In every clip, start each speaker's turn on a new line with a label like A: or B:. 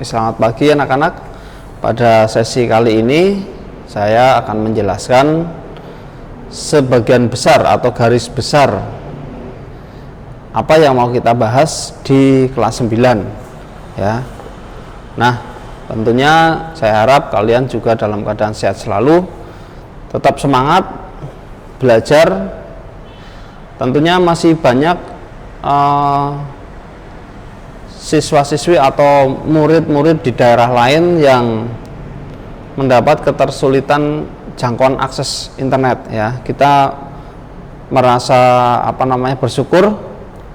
A: Selamat pagi anak-anak. Pada sesi kali ini saya akan menjelaskan sebagian besar atau garis besar apa yang mau kita bahas di kelas 9 ya. Nah, tentunya saya harap kalian juga dalam keadaan sehat selalu, tetap semangat belajar. Tentunya masih banyak siswa-siswi atau murid-murid di daerah lain yang mendapat ketersulitan jangkauan akses internet ya. Kita merasa bersyukur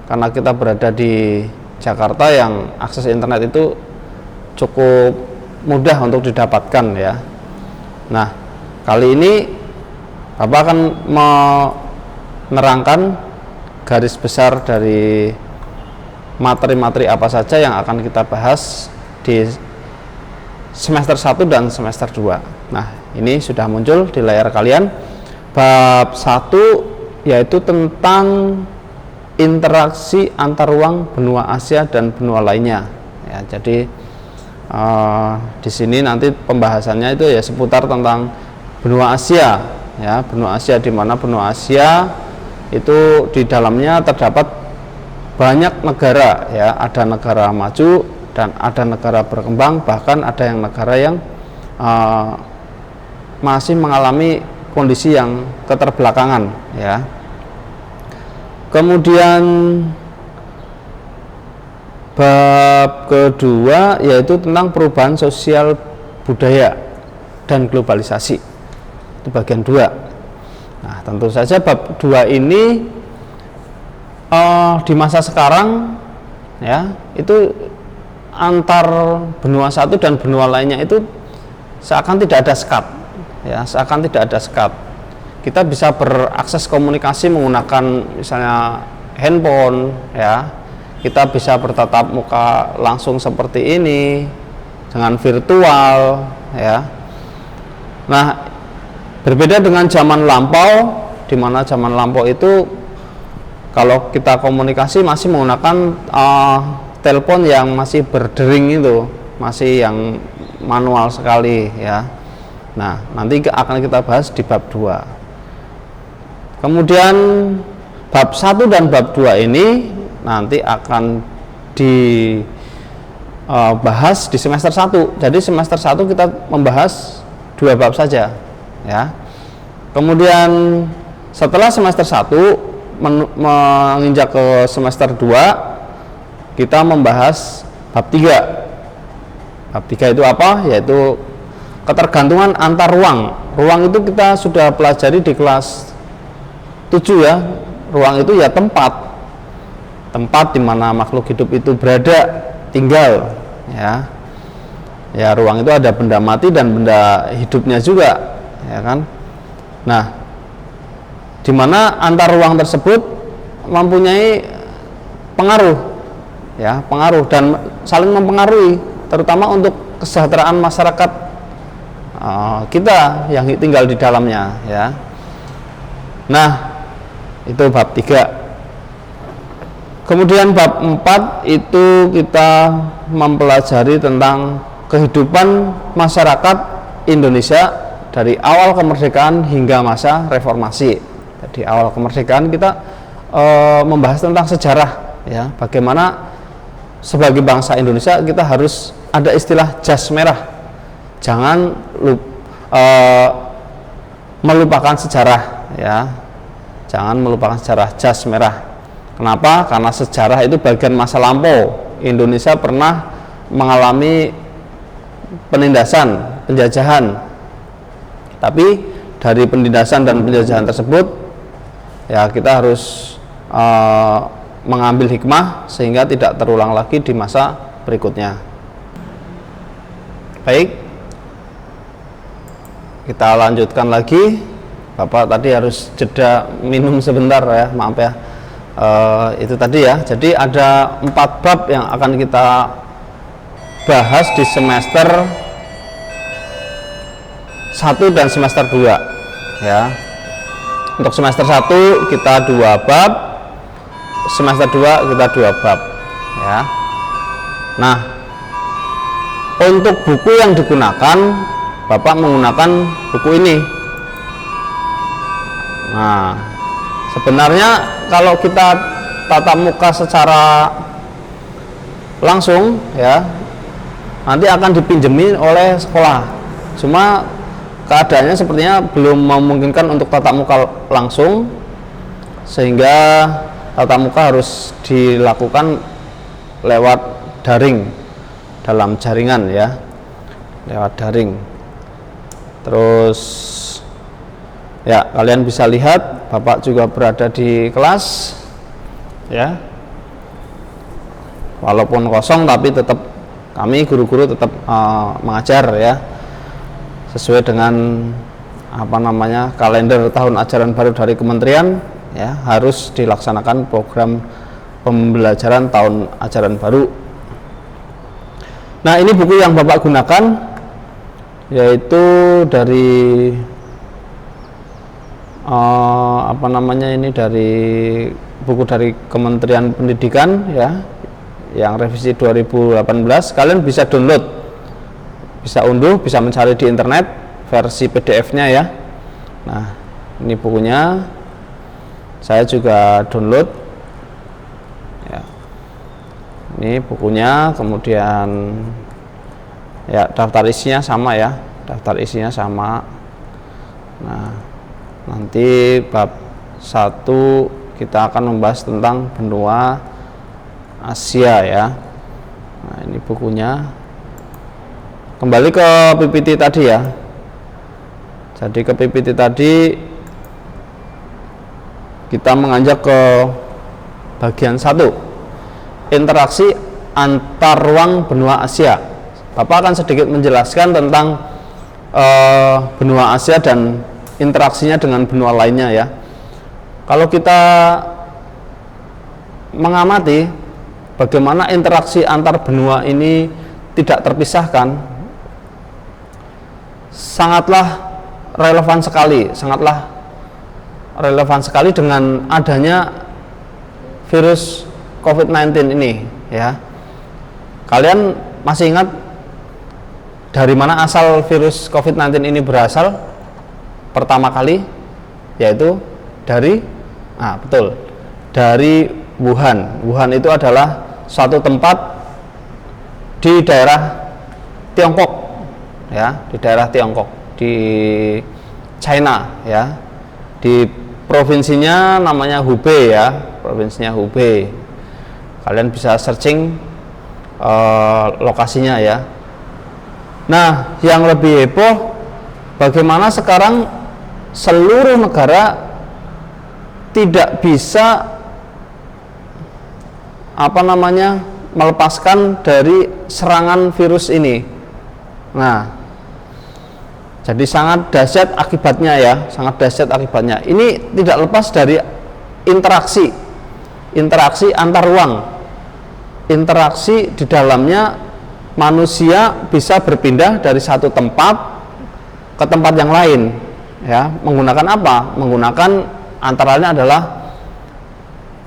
A: karena kita berada di Jakarta yang akses internet itu cukup mudah untuk didapatkan ya. Nah, kali ini Bapak akan menerangkan garis besar dari materi-materi apa saja yang akan kita bahas di semester 1 dan semester 2. Nah, ini sudah muncul di layar kalian. Bab 1 yaitu tentang interaksi antar ruang benua Asia dan benua lainnya. Ya, jadi di sini nanti pembahasannya itu ya seputar tentang benua Asia. Ya, benua Asia, di mana benua Asia itu di dalamnya terdapat banyak negara ya, ada negara maju dan ada negara berkembang, bahkan ada yang negara yang masih mengalami kondisi yang keterbelakangan ya. Kemudian bab kedua yaitu tentang perubahan sosial budaya dan globalisasi, itu bagian 2. Nah, tentu saja bab 2 ini di masa sekarang ya, itu antar benua satu dan benua lainnya itu seakan tidak ada sekat ya, seakan tidak ada sekat. Kita bisa berakses komunikasi menggunakan misalnya handphone ya, kita bisa bertatap muka langsung seperti ini dengan virtual ya. Nah, berbeda dengan zaman lampau, di mana zaman lampau itu kalau kita komunikasi masih menggunakan telepon yang masih berdering, itu masih yang manual sekali ya. Nah, nanti akan kita bahas di bab 2. Kemudian bab 1 dan bab 2 ini nanti akan dibahas di semester 1. Jadi semester 1 kita membahas 2 bab saja ya. Kemudian setelah semester 1 menginjak ke semester 2 kita membahas bab 3. Bab 3 itu apa? Yaitu ketergantungan antar ruang. Ruang itu kita sudah pelajari di kelas 7 ya. Ruang itu ya tempat di mana makhluk hidup itu berada, tinggal ya. Ya, ruang itu ada benda mati dan benda hidupnya juga ya kan. Nah, di mana antar ruang tersebut mempunyai pengaruh ya, pengaruh dan saling mempengaruhi, terutama untuk kesejahteraan masyarakat kita yang tinggal di dalamnya ya. Nah, itu bab 3. Kemudian bab 4 itu kita mempelajari tentang kehidupan masyarakat Indonesia dari awal kemerdekaan hingga masa reformasi. Di awal kemerdekaan kita membahas tentang sejarah ya, bagaimana sebagai bangsa Indonesia kita harus ada istilah jas merah. Jangan melupakan sejarah ya. Jangan melupakan sejarah, jas merah. Kenapa? Karena sejarah itu bagian masa lampau. Indonesia pernah mengalami penindasan, penjajahan. Tapi dari penindasan dan penjajahan tersebut ya, kita harus mengambil hikmah sehingga tidak terulang lagi di masa berikutnya. Baik, kita lanjutkan lagi. Bapak tadi harus jeda minum sebentar ya, maaf ya. Itu tadi ya. Jadi ada 4 bab yang akan kita bahas di semester 1 dan semester 2 ya. Untuk semester 1 kita 2 bab, semester 2 kita 2 bab ya. Nah, Untuk buku yang digunakan, Bapak menggunakan buku ini. Nah, sebenarnya kalau kita tatap muka secara langsung ya, nanti akan dipinjemin oleh sekolah. Cuma keadaannya sepertinya belum memungkinkan untuk tatap muka langsung, sehingga tatap muka harus dilakukan lewat daring dalam jaringan ya, lewat daring. Terus ya, kalian bisa lihat Bapak juga berada di kelas ya, walaupun kosong tapi tetap kami guru-guru tetap mengajar ya, sesuai dengan kalender tahun ajaran baru dari kementerian ya, harus dilaksanakan program pembelajaran tahun ajaran baru. Nah, ini buku yang Bapak gunakan, yaitu dari ini dari buku dari Kementerian Pendidikan ya, yang revisi 2018. Kalian bisa download, bisa unduh, bisa mencari di internet versi PDF-nya ya. Nah, ini bukunya saya juga download ya. Ini bukunya, kemudian ya daftar isinya sama ya, daftar isinya sama. Nah, nanti bab 1 kita akan membahas tentang benua Asia ya. Nah, ini bukunya. Kembali ke PPT tadi ya. Jadi ke PPT tadi kita menganjak ke bagian 1, interaksi antar ruang benua Asia. Bapak akan sedikit menjelaskan tentang benua Asia dan interaksinya dengan benua lainnya ya. Kalau kita mengamati bagaimana interaksi antar benua ini tidak terpisahkan, sangatlah relevan sekali dengan adanya virus COVID-19 ini ya. Kalian masih ingat dari mana asal virus COVID-19 ini berasal pertama kali? Yaitu dari dari Wuhan. Wuhan itu adalah suatu tempat di daerah Tiongkok ya, di daerah Tiongkok, di China ya. Di provinsinya namanya Hubei ya, provinsinya Hubei. Kalian bisa searching lokasinya ya. Nah, yang lebih heboh, bagaimana sekarang seluruh negara tidak bisa melepaskan dari serangan virus ini. Nah, jadi sangat dahsyat akibatnya ya, sangat dahsyat akibatnya. Ini tidak lepas dari interaksi antar ruang. Interaksi di dalamnya manusia bisa berpindah dari satu tempat ke tempat yang lain ya, menggunakan apa? Menggunakan antara lain adalah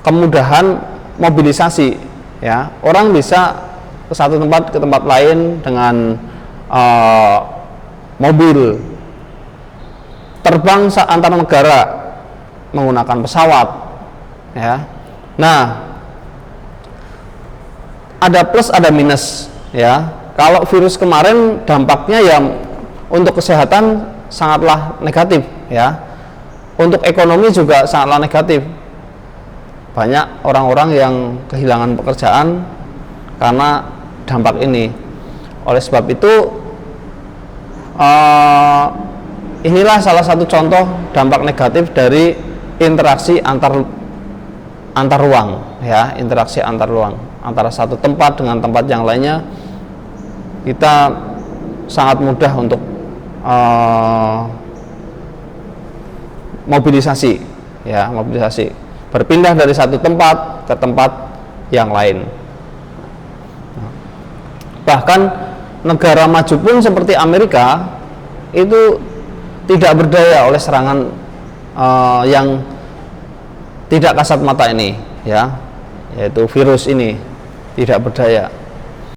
A: kemudahan mobilisasi ya. Orang bisa ke satu tempat ke tempat lain dengan mobil, terbang antar negara menggunakan pesawat ya. Nah, ada plus ada minus ya. Kalau virus kemarin dampaknya ya untuk kesehatan sangatlah negatif ya. Untuk ekonomi juga sangatlah negatif. Banyak orang-orang yang kehilangan pekerjaan karena dampak ini. Oleh sebab itu inilah salah satu contoh dampak negatif dari interaksi antar ruang ya, interaksi antar ruang antara satu tempat dengan tempat yang lainnya. Kita sangat mudah untuk mobilisasi ya, mobilisasi berpindah dari satu tempat ke tempat yang lain. Bahkan negara maju pun seperti Amerika itu tidak berdaya oleh serangan yang tidak kasat mata ini ya, yaitu virus ini tidak berdaya.